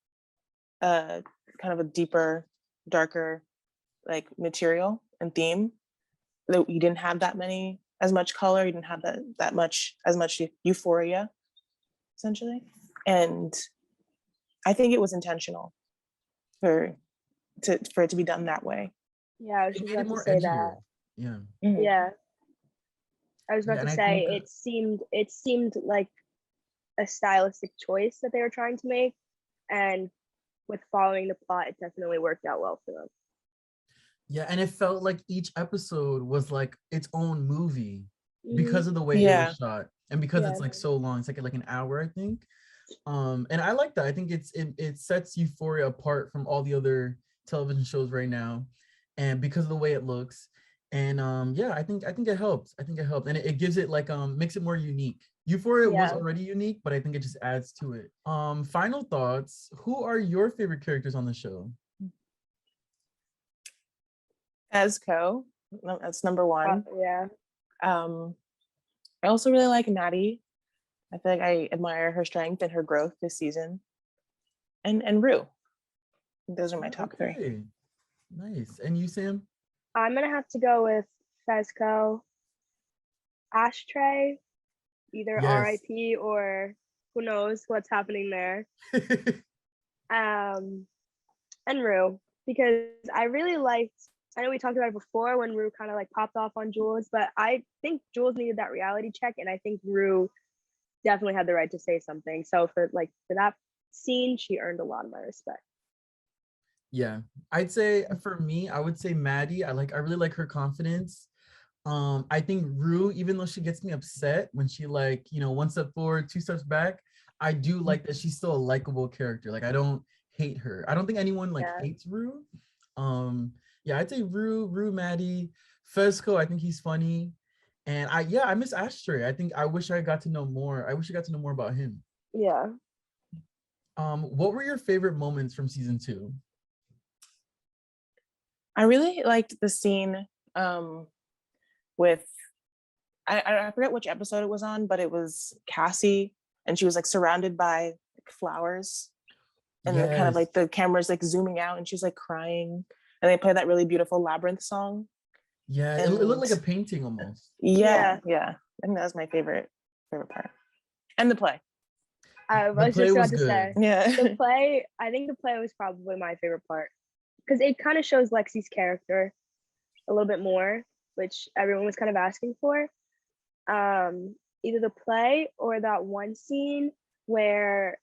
kind of a deeper, darker like material and theme, that you didn't have as much color, you didn't have as much euphoria, essentially. And I think it was intentional for it to be done that way. Yeah, I was It just made it about to more say that. edgier. Yeah. Mhm. Yeah, I was Yeah, about and to I say think it seemed like a stylistic choice that they were trying to make, and with following the plot, it definitely worked out well for them. yeah, and it felt like each episode was like its own movie Hmm. because of the way it Yeah. was shot and because Yeah, it's like so long. It's like an hour, I think. And I like that. I think it sets Euphoria apart from all the other television shows right now, and because of the way it looks. And yeah, I think it helps. I think it helped, and it gives it like makes it more unique. Euphoria was yeah. already unique, but I think it just adds to it. Final thoughts. Who are your favorite characters on the show? Esco, that's number one. Yeah. Um, I also really like Maddie. I feel like I admire her strength and her growth this season. And Rue. Those are my top three. Okay, nice. And you, Sam? I'm gonna have to go with Fezco, Ashtray, either Yes. RIP or who knows what's happening there. Um, and Rue, because I really liked. I know we talked about it before when Rue kind of like popped off on Jules, but I think Jules needed that reality check, and I think Rue definitely had the right to say something. So for that scene, she earned a lot of my respect. Yeah, I'd say for me, I would say Maddie. I really like her confidence. I think Rue, even though she gets me upset when she like, one step forward, two steps back, I do like that she's still a likable character. Like I don't hate her. I don't think anyone like Yeah. hates Rue. Yeah, I'd say Rue, Maddie, Fezco, I think he's funny. And I miss Ashtray. I think I wish I got to know more. I wish I got to know more about him. Yeah. What were your favorite moments from season 2? I really liked the scene with I forget which episode it was on, but it was Cassie and she was like surrounded by like, flowers and the kind of Yes. like the camera's like zooming out and she's like crying and they play that really beautiful Labyrinth song. Yeah, it And looked like a painting almost. yeah. I think that was my favorite part. And the play. I The was play just was about to say good. Yeah. I think the play was probably my favorite part because it kind of shows Lexi's character a little bit more, which everyone was kind of asking for. Either the play or that one scene where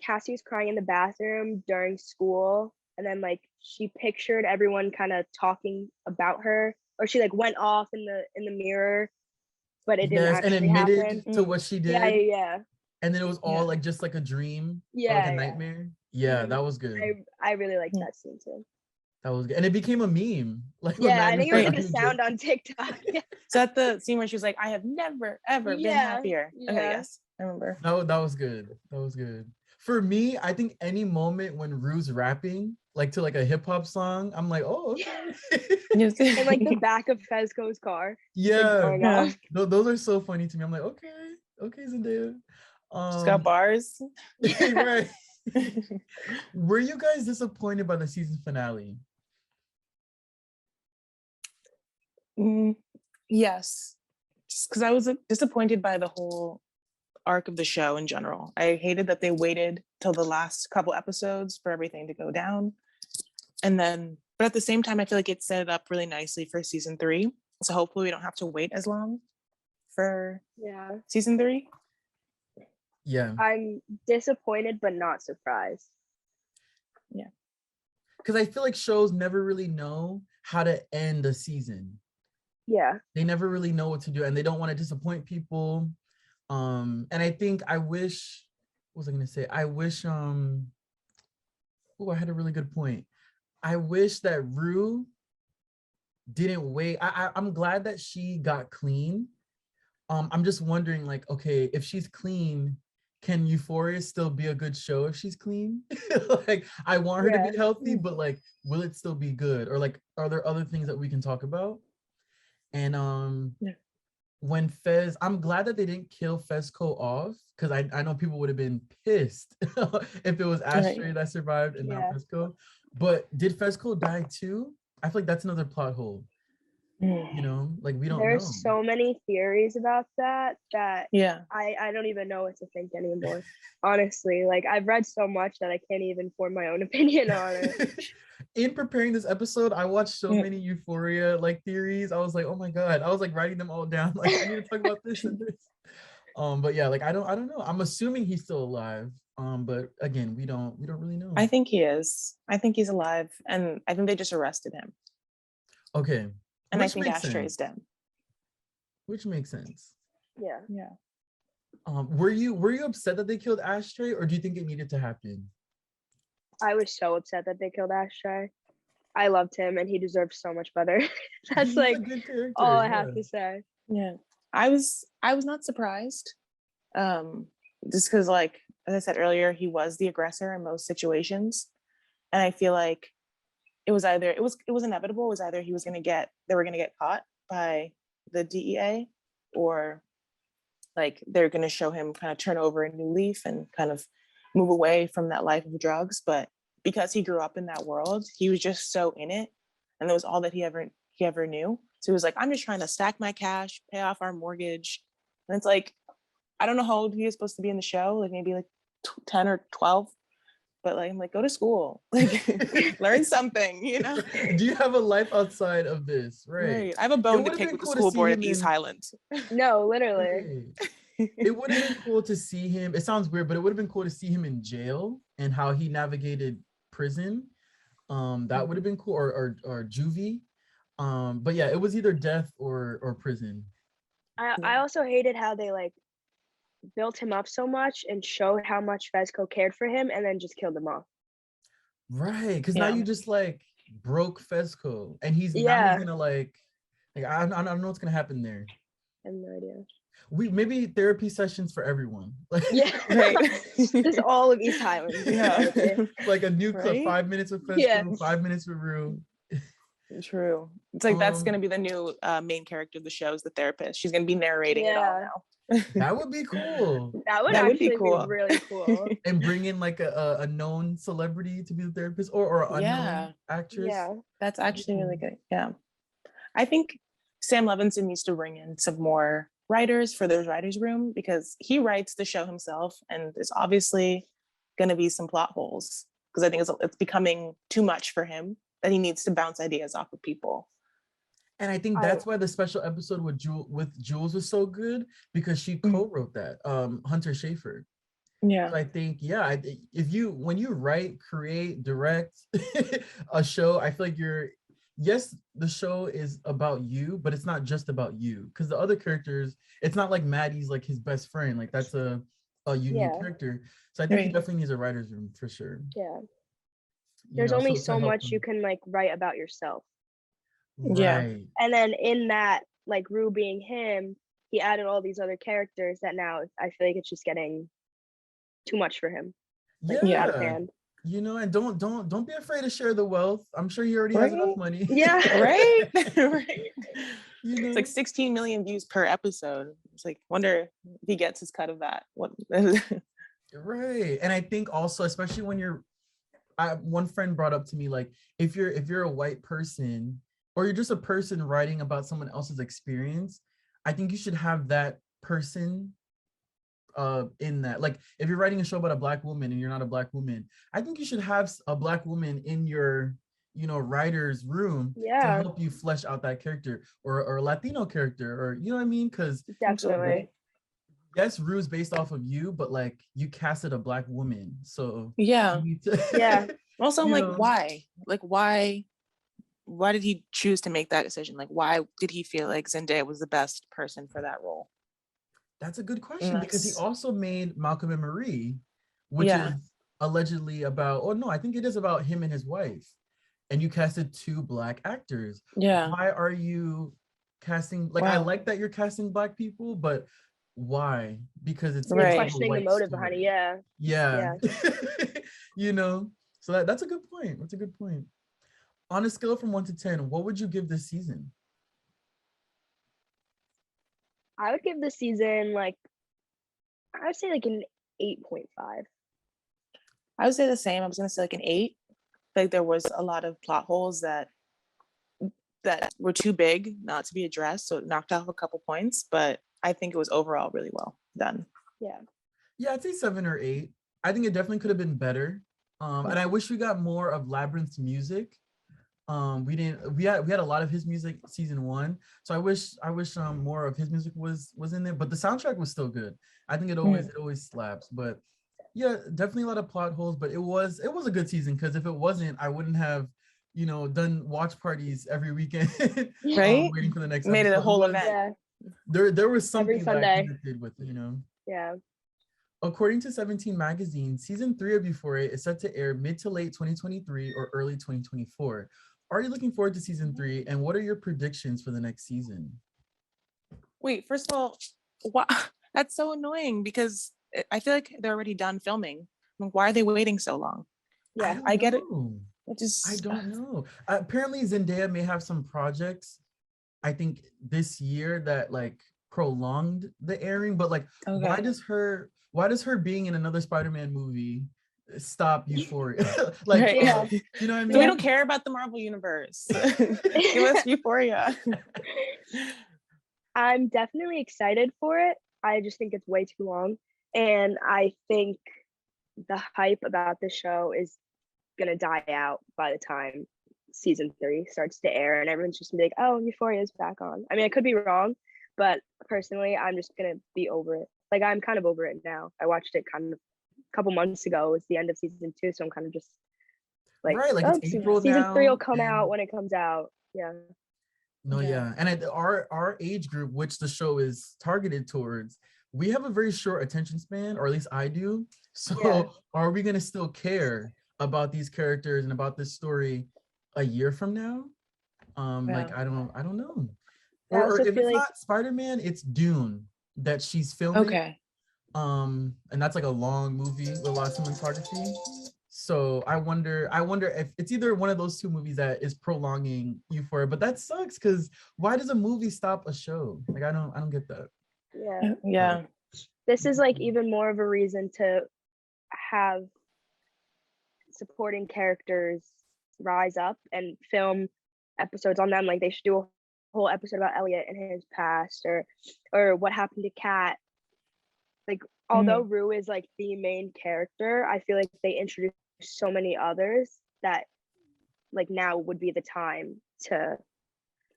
Cassie was crying in the bathroom during school, and then like she pictured everyone kind of talking about her, or she like went off in the mirror, but it didn't Yes, and actually admitted happen. to what she Yeah, did. yeah, And then it was all Yeah. like just like a dream or like a yeah, yeah. nightmare. Yeah, Mhm. that was good. I really liked that scene too. That was good. And it became a meme. Like when Yeah, I Maddie think it was started like a making sound jokes. on TikTok. So at the scene where she was like, I have never, ever been Yeah, happier. Okay, yeah. yes, I remember. That was good. That was good. For me, I think any moment when Rue's rapping, like to like a hip hop song, I'm like, oh, okay. And like the back of Fezco's car, just like Yeah. going Yeah. off. Those are so funny to me. I'm like, okay, Zendaya. She's got bars. Right. Were you guys disappointed by the season finale? Yes, just because I was disappointed by the whole arc of the show in general. I hated that they waited till the last couple episodes for everything to go down. And then, but at the same time, I feel like it set it up really nicely for season 3. So hopefully we don't have to wait as long for season 3. Yeah. I'm disappointed but not surprised. Yeah. Because I feel like shows never really know how to end a season. Yeah. They never really know what to do and they don't want to disappoint people. And I think what was I gonna say? I wish I had a really good point. I wish that Rue didn't wait. I'm glad that she got clean. I'm just wondering, like, okay, if she's clean, can Euphoria still be a good show if she's clean? Like, I want her to be healthy, but like, will it still be good? Or like, are there other things that we can talk about? And when Fez, I'm glad that they didn't kill Fezco off because I know people would have been pissed if it was Ashtray that survived and not Fezco. But did Fezco die too? I feel like that's another plot hole. You know, like we don't know. There's so many theories about that Yeah. I don't even know what to think anymore. Honestly, like I've read so much that I can't even form my own opinion on it. In preparing this episode, I watched so many Euphoria like theories. I was like, oh my god, I was like writing them all down. Like I need to talk about this and this. But yeah, like I don't know. I'm assuming he's still alive. But again, we don't really know. I think he is. I think he's alive, and I think they just arrested him. Okay. And I think Ashtray's dead. Which makes sense. Yeah. Yeah. Were you upset that they killed Ashtray, or do you think it needed to happen? I was so upset that they killed Ashtray. I loved him and he deserved so much better. That's He's like a good character, all I have to say. Yeah. I was not surprised. Just because, like, as I said earlier, he was the aggressor in most situations. And I feel like it was inevitable. It was either they were gonna get caught by the DEA, or like they're gonna show him kind of turn over a new leaf and kind of move away from that life of drugs. But because he grew up in that world, he was just so in it, and that was all that he ever knew. So he was like, I'm just trying to stack my cash, pay off our mortgage. And it's like, I don't know how old he is supposed to be in the show, like maybe like 10 or 12. But like, I'm like, go to school, like learn something, you know? Do you have a life outside of this? Right. I have a bone to pick with the school board at East Highland. No, literally. Right. It would have been cool to see him. It sounds weird, but it would have been cool to see him in jail and how he navigated prison. That would have been cool, or juvie. But yeah, it was either death or prison. I also hated how they like built him up so much and showed how much Fezco cared for him and then just killed him off. Right, because now you just like broke Fezco, and now he's gonna like I don't know what's gonna happen there. I have no idea. We maybe therapy sessions for everyone. Like right. Just all of East Highland. Yeah. Like a new clip, 5 minutes with Fezco, 5 minutes with Rue. True. It's like that's gonna be the new main character of the show, is the therapist. She's gonna be narrating it all now. That would be cool. That would actually be really cool. And bring in like a known celebrity to be the therapist, or an unknown actress. Yeah, that's actually really good. Yeah, I think Sam Levinson needs to bring in some more writers for those writers' room, because he writes the show himself, and there's obviously going to be some plot holes, because I think it's becoming too much for him, that he needs to bounce ideas off of people. And I think that's why the special episode with Jules was so good, because she co-wrote that, Hunter Schafer. Yeah. So I think, when you write, create, direct a show, I feel like the show is about you, but it's not just about you, because the other characters, it's not like Maddie's like his best friend. Like that's a unique character. So I think he definitely needs a writer's room for sure. Yeah. There's only so much you can like write about yourself. Right. Yeah. And then in that, like Rue being him, he added all these other characters that now I feel like it's just getting too much for him. Like, out of hand. You know, and don't be afraid to share the wealth. I'm sure he already has enough money. Yeah. Right. Right. You know? It's like 16 million views per episode. It's like, wonder if he gets his cut of that. What? Right. And I think also, especially when one friend brought up to me, like, if you're a white person, or you're just a person writing about someone else's experience, I think you should have that person in that. Like, if you're writing a show about a Black woman and you're not a Black woman, I think you should have a Black woman in your writer's room to help you flesh out that character, or a Latino character, or you know what I mean? Because definitely, yes, Rue's based off of you, but like you casted a Black woman, so Also, I'm like, why? Like, why did he choose to make that decision? Like, why did he feel like Zendaya was the best person for that role? That's a good question, because he also made Malcolm and Marie, which is allegedly about, I think it is about him and his wife. And you casted 2 Black actors. Yeah. Why are you casting, like, I like that you're casting Black people, but why? Because it's questioning the motive behind it. Yeah. So that's a good point. That's a good point. On a scale from 1 to 10, what would you give this season? I would give this season I would say like an 8.5. I would say the same. I was gonna say like an 8. Like there was a lot of plot holes that that were too big not to be addressed, so it knocked off a couple points, but I think it was overall really well done. Yeah, I'd say 7 or 8. I think it definitely could have been better. And I wish we got more of Labyrinth's music. We had a lot of his music season 1, so I wish more of his music was in there, but the soundtrack was still good. I think it always slaps. But yeah, definitely a lot of plot holes, but it was a good season, because if it wasn't, I wouldn't have done watch parties every weekend. Right? Waiting for the next Made episode. it a whole event. There was something Every that I Sunday. connected with. Yeah. According to 17 magazine, season 3 of Euphoria is set to air mid to late 2023 or early 2024. Are you looking forward to season 3, and what are your predictions for the next season? Wait, first of all, that's so annoying, because I feel like they're already done filming. Like, why are they waiting so long? Yeah, I get it. I don't know. Apparently Zendaya may have some projects, I think, this year that like prolonged the airing, but like why does her being in another Spider-Man movie stop Euphoria? Like, Right. you know what I mean? So we don't care about the Marvel universe. Give us Euphoria. I'm definitely excited for it. I just think it's way too long. And I think the hype about the show is gonna die out by the time season 3 starts to air, and everyone's just gonna be like, oh, Euphoria is back on. I mean, I could be wrong, but personally, I'm just gonna be over it. Like, I'm kind of over it now. I watched it kind of a couple months ago. It's the end of season 2, so I'm kind of just like, right, like it's April season now, 3 will come out when it comes out. Yeah. No, yeah. And at our age group, which the show is targeted towards, we have a very short attention span, or at least I do. So are we going to still care about these characters and about this story a year from now? Like, I don't know. Or if it's not Spider-Man, it's Dune that she's filming. Okay. And that's like a long movie with a lot of cinematography. So I wonder if it's either one of those two movies that is prolonging Euphoria, but that sucks, because why does a movie stop a show? Like, I don't get that. Yeah. This is like even more of a reason to have supporting characters rise up and film episodes on them. Like, they should do a whole episode about Elliot and his past, or what happened to Kat. Like, although Rue is like the main character, I feel like they introduced so many others that like now would be the time to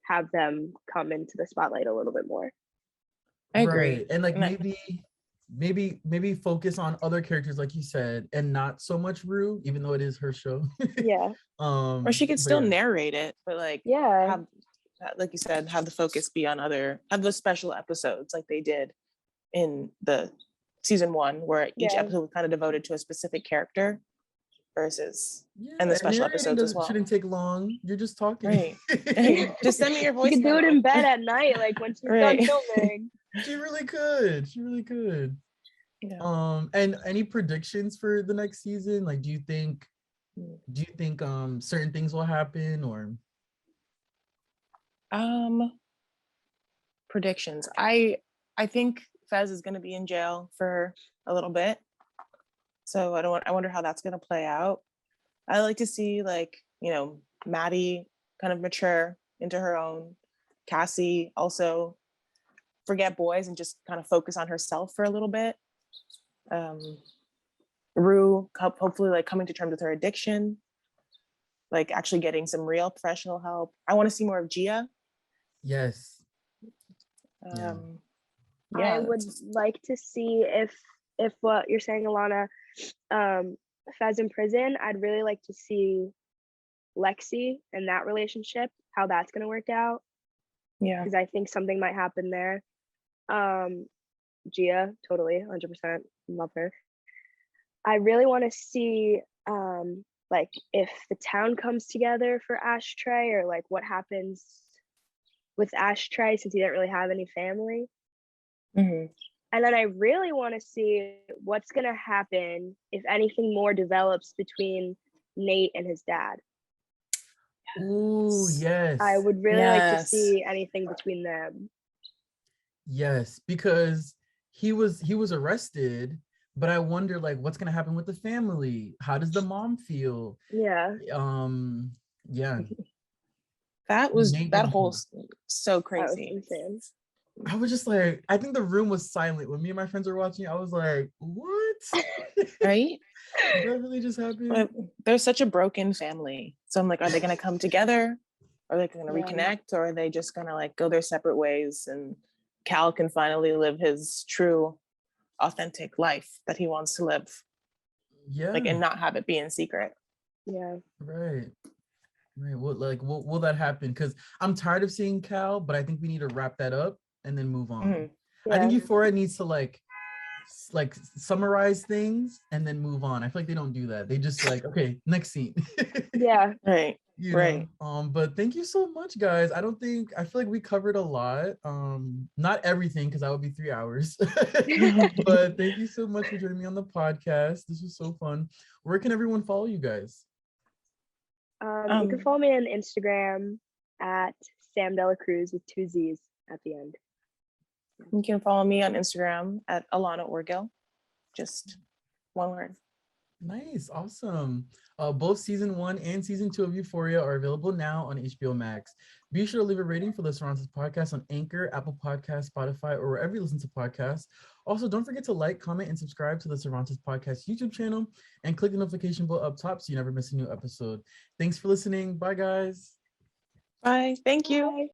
have them come into the spotlight a little bit more. I agree. Right. And like maybe focus on other characters, like you said, and not so much Rue, even though it is her show. Yeah. Or she could still narrate it, but like have, like you said, have the focus be on have the special episodes like they did in the season 1, where each episode was kind of devoted to a specific character, versus and the special episodes as well. Shouldn't take long. You're just talking. Right. Hey, just send me your voice. You can do it in bed at night, like when she's done filming. She really could. Yeah. And any predictions for the next season? Like, do you think certain things will happen, or predictions? I think Fez is going to be in jail for a little bit, so I wonder how that's going to play out. I like to see, like, Maddie kind of mature into her own. Cassie also forget boys and just kind of focus on herself for a little bit. Rue hopefully like coming to terms with her addiction, like actually getting some real professional help. I want to see more of Gia. Yes. I would like to see if what you're saying, Alanna, Fez in prison, I'd really like to see Lexi and that relationship, how that's going to work out. Yeah. Because I think something might happen there. Gia, totally, 100%, love her. I really want to see like if the town comes together for Ashtray, or like what happens with Ashtray since he didn't really have any family. And then I really want to see what's going to happen if anything more develops between Nate and his dad. Ooh, yes. I would really like to see anything between them. Yes, because he was arrested, but I wonder, like, what's gonna happen with the family? How does the mom feel? Yeah. Yeah. That whole so That was crazy. insane. I was just like, I think the room was silent when me and my friends were watching. I was like, what? Right? Did that really just happen? But they're such a broken family. So I'm like, are they going to come together? Are they going to reconnect? Or are they just going to like go their separate ways and Cal can finally live his true, authentic life that he wants to live? Yeah. Like, and not have it be in secret. Yeah. Right. Will that happen? Because I'm tired of seeing Cal, but I think we need to wrap that up and then move on. Mm-hmm. I think Euphoria needs to like summarize things and then move on. I feel like they don't do that. They just like, okay, next scene. Yeah. Right. Right. But thank you so much, guys. I feel like we covered a lot. Not everything, because that would be 3 hours. But thank you so much for joining me on the podcast. This was so fun. Where can everyone follow you guys? You can follow me on Instagram at Sam De La Cruz with 2 Z's at the end. You can follow me on Instagram at Alanna Orgill. Just one word. Nice. Awesome. Both season 1 and season 2 of Euphoria are available now on HBO Max. Be sure to leave a rating for the Cervantes Podcast on Anchor, Apple Podcasts, Spotify, or wherever you listen to podcasts. Also, don't forget to like, comment, and subscribe to the Cervantes Podcast YouTube channel and click the notification bell up top so you never miss a new episode. Thanks for listening. Bye, guys. Bye. Thank you. Bye.